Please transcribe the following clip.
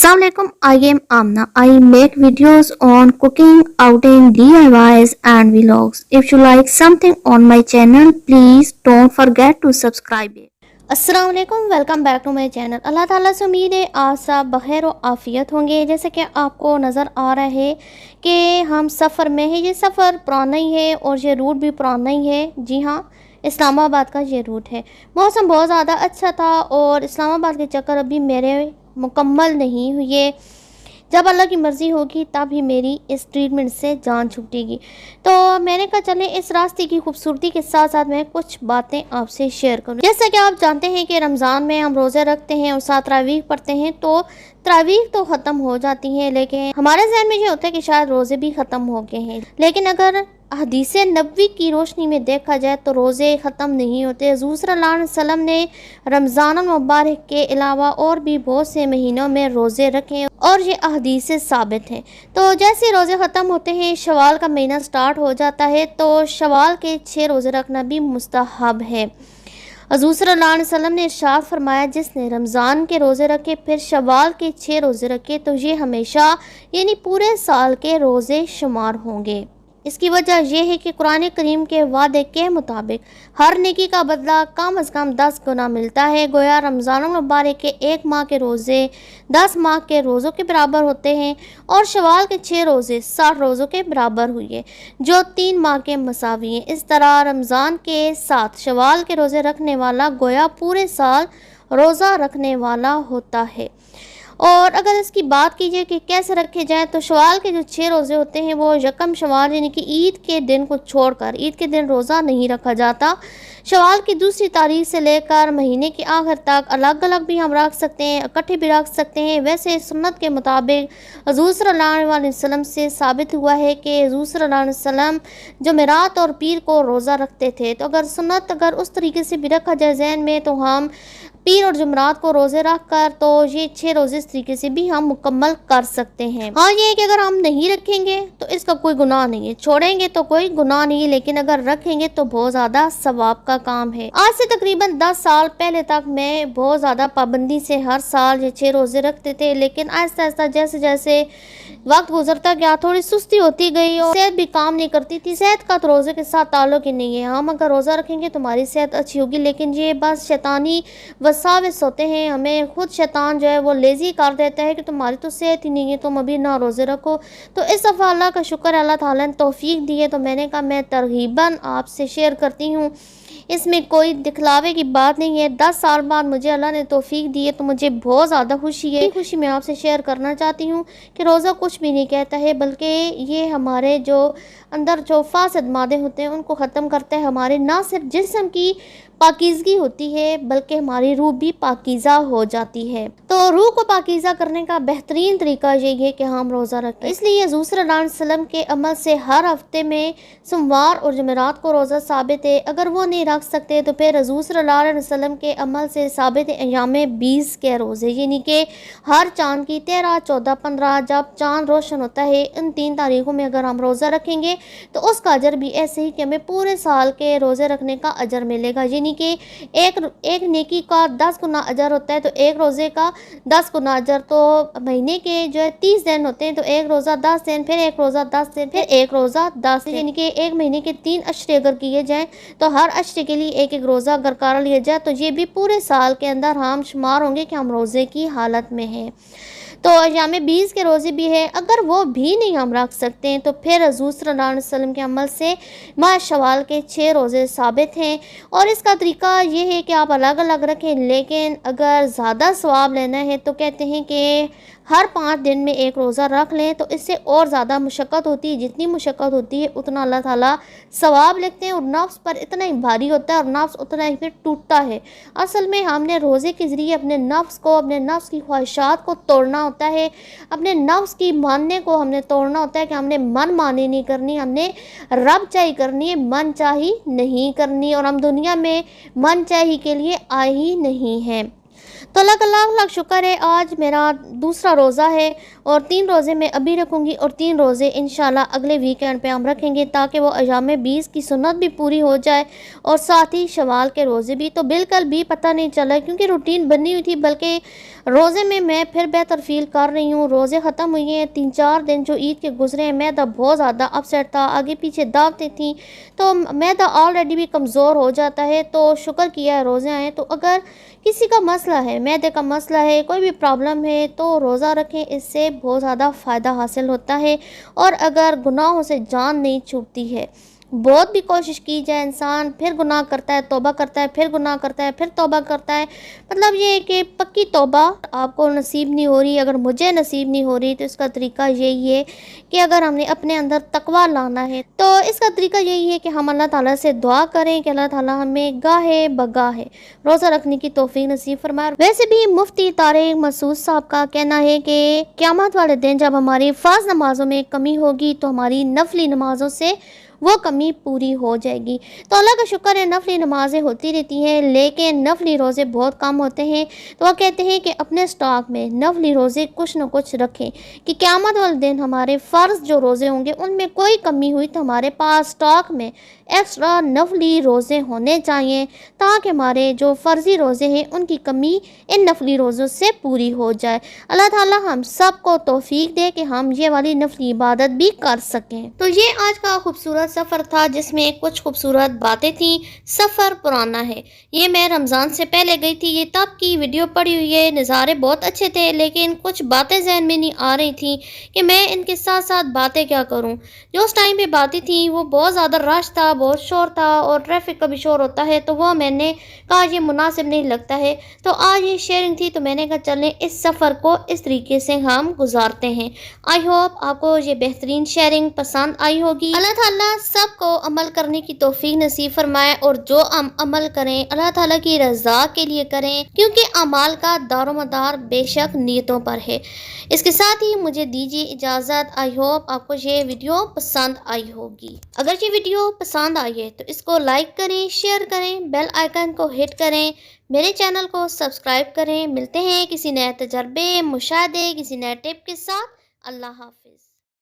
Assalamu alaikum, I am Amna. I make videos on cooking, outing, DIYs and vlogs. If you like something on my channel, please don't forget to subscribe it. अस्सलाम वालेकुम, welcome back to my channel. अल्लाह ताला से उम्मीद है आप सब बखैर और आफ़ियत होंगे। जैसे कि आपको नज़र आ रहा है कि हम सफ़र में हैं। ये सफ़र पुराना ही है और ये रूट भी पुराना ही है। जी हाँ, इस्लामाबाद का ये रूट है। मौसम बहुत ज़्यादा अच्छा था और इस्लामाबाद के चक्कर अभी मेरे मुकम्मल नहीं हुए। जब अल्लाह की मर्ज़ी होगी तब ही मेरी इस ट्रीटमेंट से जान छूटेगी। तो मैंने कहा चले इस रास्ते की खूबसूरती के साथ साथ मैं कुछ बातें आपसे शेयर करूं। जैसा कि आप जानते हैं कि रमज़ान में हम रोज़े रखते हैं और साथ तरावीह पढ़ते हैं, तो तरावीह तो ख़त्म हो जाती हैं, लेकिन हमारे ज़हन में ये होता है कि शायद रोज़े भी ख़त्म हो गए हैं। लेकिन अगर हदीस नबवी की रोशनी में देखा जाए तो रोज़े ख़त्म नहीं होते। हुज़ूर सल्लल्लाहु अलैहि वसल्लम ने रमज़ान मुबारक के अलावा और भी बहुत से महीनों में रोज़े रखे और ये अहदीस से साबित है। तो जैसे रोज़े ख़त्म होते हैं, शवाल का महीना स्टार्ट हो जाता है, तो शवाल के 6 रोज़े रखना भी मुस्तहब है। हुज़ूर सल्लल्लाहु अलैहि वसल्लम ने इरशाद फरमाया, जिसने रमज़ान के रोज़े रखे फिर शवाल के 6 रोज़े रखे तो ये हमेशा यानी पूरे साल के रोज़े शुमार होंगे। इसकी वजह यह है कि कुरान करीम के वादे के मुताबिक हर नेकी का बदला कम अज़ कम 10 गुना मिलता है। गोया रमज़ान मुबारक के 1 माह के रोज़े 10 माह के रोज़ों के बराबर होते हैं और शवाल के 6 रोज़े 60 रोज़ों के बराबर हुए, जो 3 माह के मसावी हैं। इस तरह रमज़ान के साथ शवाल के रोज़े रखने वाला गोया पूरे साल रोज़ा रखने वाला होता है। और अगर इसकी बात कीजिए कि कैसे रखे जाएं, तो शवाल के जो 6 रोज़े होते हैं वो यकम शवाल यानी कि ईद के दिन को छोड़कर ईद के दिन रोज़ा नहीं रखा जाता। शवाल की दूसरी तारीख से लेकर महीने के आखिर तक अलग अलग भी हम रख सकते हैं, इकट्ठे भी रख सकते हैं। वैसे सुन्नत के मुताबिक हुज़ूर सल्लल्लाहु अलैहि वसल्लम से साबित हुआ है कि हुज़ूर सल्लल्लाहु अलैहि वसल्लम जुमेरात और पीर को रोज़ा रखते थे। तो अगर सुन्नत अगर उस तरीके से भी रखा जाए जहन में, तो हम पीर और जुमरात को रोज़े रख कर तो ये 6 रोज़े इस तरीके से भी हम मुकम्मल कर सकते हैं। हाँ, ये है कि अगर हम नहीं रखेंगे तो इसका कोई गुनाह नहीं है, छोड़ेंगे तो कोई गुनाह नहीं है, लेकिन अगर रखेंगे तो बहुत ज़्यादा सवाब का काम है। आज से तकरीबन 10 साल पहले तक मैं बहुत ज़्यादा पाबंदी से हर साल ये 6 रोज़े रखते थे, लेकिन आहिस्ता आहिस्ता जैसे जैसे वक्त गुजरता गया थोड़ी सुस्ती होती गई और सेहत भी काम नहीं करती थी। सेहत का तो रोज़े के साथ ताल्लुक ही नहीं है। हम अगर रोज़ा रखेंगे तो हमारी सेहत अच्छी होगी, लेकिन ये बस शैतानी वसाविस होते हैं। हमें खुद शैतान जो है वो लेज़ी कर देता है कि तुम्हारी तो सेहत ही नहीं है, तुम अभी ना रोज़े रखो। तो इस दफ़ा अल्लाह का शुक्र है, अल्लाह ताला ने तौफीक दी है, तो मैंने कहा मैं तरगीबन आपसे शेयर करती हूँ। इसमें कोई दिखलावे की बात नहीं है। 10 साल बाद मुझे अल्लाह ने तौफीक दी है, तो मुझे बहुत ज़्यादा खुशी है। खुशी मैं आपसे शेयर करना चाहती हूँ कि रोज़ा कुछ भी नहीं कहता है, बल्कि ये हमारे जो अंदर जो फासद मादे होते हैं उनको ख़त्म करता है। हमारे ना सिर्फ जिस्म की पाकीज़गी होती है, बल्कि हमारी रूह भी पाकीज़ा हो जाती है। तो रूह को पाकीज़ा करने का बेहतरीन तरीका यही है कि हम रोज़ा रखें। इसलिए हुज़ूर सल्लल्लाहु अलैहि वसल्लम के अमल से हर हफ्ते में सोमवार और जुमेरात को रोज़ा साबित है। अगर वो नहीं रख सकते तो फिर हुज़ूर सल्लल्लाहु अलैहि वसल्लम के अमल से साबित है अय्याम 20 के रोज़े, यानी कि हर चाँद की 13, 14, 15 जब चाँद रोशन होता है, इन 3 तारीखों में अगर हम रोज़ा रखेंगे तो उसका अजर भी ऐसे ही कि हमें पूरे साल के रोज़े रखने का अजर मिलेगा। यानी कि एक नेकी का 10 गुना अजर होता है, तो एक रोज़े का 10 गुना अजर। तो महीने के जो है 30 दिन होते हैं, तो एक रोज़ा 10 दिन, फिर एक रोज़ा 10 दिन, फिर एक रोज़ा 10 दिन, यानी कि एक महीने के 3 अशरे अगर किए जाएँ तो हर अशरे के लिए एक एक रोज़ा अगर कर लिया जाए तो ये भी पूरे साल के अंदर हम शुमार होंगे कि हम रोज़े की हालत में हैं। तो अय्याम 20 के रोज़े भी है। अगर वो भी नहीं हम रख सकते हैं तो फिर हुज़ूर सल्लल्लाहु अलैहि वसल्लम के अमल से माह शवाल के 6 रोज़े साबित हैं। और इसका तरीका ये है कि आप अलग अलग रखें, लेकिन अगर ज़्यादा सवाब लेना है तो कहते हैं कि हर 5 दिन में एक रोज़ा रख लें, तो इससे और ज़्यादा मुशक्क़त होती है। जितनी मुशक्क़त होती है उतना अल्लाह ताला सवाब लिखते हैं और नफ्स पर इतना ही भारी होता है और नफ्स उतना ही फिर टूटता है। असल में हमने रोज़े के ज़रिए अपने नफ्स को, अपने नफ्स की ख्वाहिशात को तोड़ना होता है, अपने नफ्स की मानने को हमने तोड़ना होता है कि हमने मन मानी नहीं करनी, हमने रब चाही करनी है, मन चाही नहीं करनी। और हम दुनिया में मन चाही के लिए आए ही नहीं हैं। تو اللہ کا لاکھ لاکھ شکر ہے، آج میرا دوسرا روزہ ہے اور 3 روزے میں ابھی رکھوں گی اور 3 روزے انشاءاللہ اگلے ویکینڈ پہ ہم رکھیں گے تاکہ وہ ایام 20 کی سنت بھی پوری ہو جائے اور ساتھ ہی شوال کے روزے بھی۔ تو بالکل بھی پتہ نہیں چلا کیونکہ روٹین بنی ہوئی تھی، بلکہ روزے میں پھر بہتر فیل کر رہی ہوں۔ روزے ختم ہوئی ہیں، 3-4 دن جو عید کے گزرے ہیں، میدا بہت زیادہ اپسیٹ تھا، آگے پیچھے دعوتیں تھیں تو میدا آلریڈی بھی کمزور ہو جاتا ہے۔ تو شکر کیا ہے روزے آئے۔ تو اگر کسی کا مسئلہ ہے، معدے کا مسئلہ ہے، کوئی بھی پرابلم ہے تو روزہ رکھیں، اس سے بہت زیادہ فائدہ حاصل ہوتا ہے۔ اور اگر گناہوں سے جان نہیں چھوٹتی ہے، بہت بھی کوشش کی جائے انسان پھر گناہ کرتا ہے، توبہ کرتا ہے، پھر گناہ کرتا ہے، پھر توبہ کرتا ہے، مطلب یہ ہے کہ پکی توبہ آپ کو نصیب نہیں ہو رہی۔ اگر مجھے نصیب نہیں ہو رہی تو اس کا طریقہ یہی ہے کہ اگر ہم نے اپنے اندر تقویٰ لانا ہے تو اس کا طریقہ یہی ہے کہ ہم اللہ تعالیٰ سے دعا کریں کہ اللہ تعالیٰ ہمیں گاہے بگاہے روزہ رکھنے کی توفیق نصیب فرمائے۔ ویسے بھی مفتی طارق مسعود صاحب کا کہنا ہے کہ قیامت والے دن جب ہماری فرض نمازوں میں کمی ہوگی تو ہماری نفلی نمازوں سے وہ کمی پوری ہو جائے گی۔ تو اللہ کا شکر ہے نفلی نمازیں ہوتی رہتی ہیں، لیکن نفلی روزے بہت کم ہوتے ہیں۔ تو وہ کہتے ہیں کہ اپنے سٹاک میں نفلی روزے کچھ نہ کچھ رکھیں کہ قیامت والے دن ہمارے فرض جو روزے ہوں گے ان میں کوئی کمی ہوئی تو ہمارے پاس سٹاک میں ایکسٹرا نفلی روزے ہونے چاہیے تاکہ ہمارے جو فرضی روزے ہیں ان کی کمی ان نفلی روزوں سے پوری ہو جائے۔ اللہ تعالیٰ ہم سب کو توفیق دے کہ ہم یہ والی نفلی عبادت بھی کر سکیں۔ تو یہ آج کا خوبصورت سفر تھا جس میں کچھ خوبصورت باتیں تھیں۔ سفر پرانا ہے، یہ میں رمضان سے پہلے گئی تھی، یہ تب کی ویڈیو پڑی ہوئی ہے۔ نظارے بہت اچھے تھے لیکن کچھ باتیں ذہن میں نہیں آ رہی تھیں کہ میں ان کے ساتھ ساتھ باتیں کیا کروں۔ جو اس ٹائم پہ باتیں تھیں وہ بہت زیادہ رش تھا، بہت شور تھا اور ٹریفک کا بھی شور ہوتا ہے تو وہ میں نے کہا یہ مناسب نہیں لگتا ہے۔ تو آج یہ شیئرنگ تھی تو میں نے کہا چلیں اس سفر کو اس طریقے سے ہم گزارتے ہیں۔ آئی ہوپ آپ کو یہ بہترین شیئرنگ پسند آئی ہوگی۔ اللہ تعالیٰ سب کو عمل کرنے کی توفیق نصیب فرمائے اور جو ہم عمل کریں اللہ تعالیٰ کی رضا کے لیے کریں کیونکہ اعمال کا دار و مدار بے شک نیتوں پر ہے۔ اس کے ساتھ ہی مجھے دیجیے اجازت۔ آئی ہوپ آپ کو یہ ویڈیو پسند آئی ہوگی۔ اگر یہ ویڈیو پسند آئی ہے تو اس کو لائک کریں، شیئر کریں، بیل آئیکن کو ہٹ کریں، میرے چینل کو سبسکرائب کریں۔ ملتے ہیں کسی نئے تجربے، مشاہدے، کسی نئے ٹپ کے ساتھ۔ اللہ حافظ۔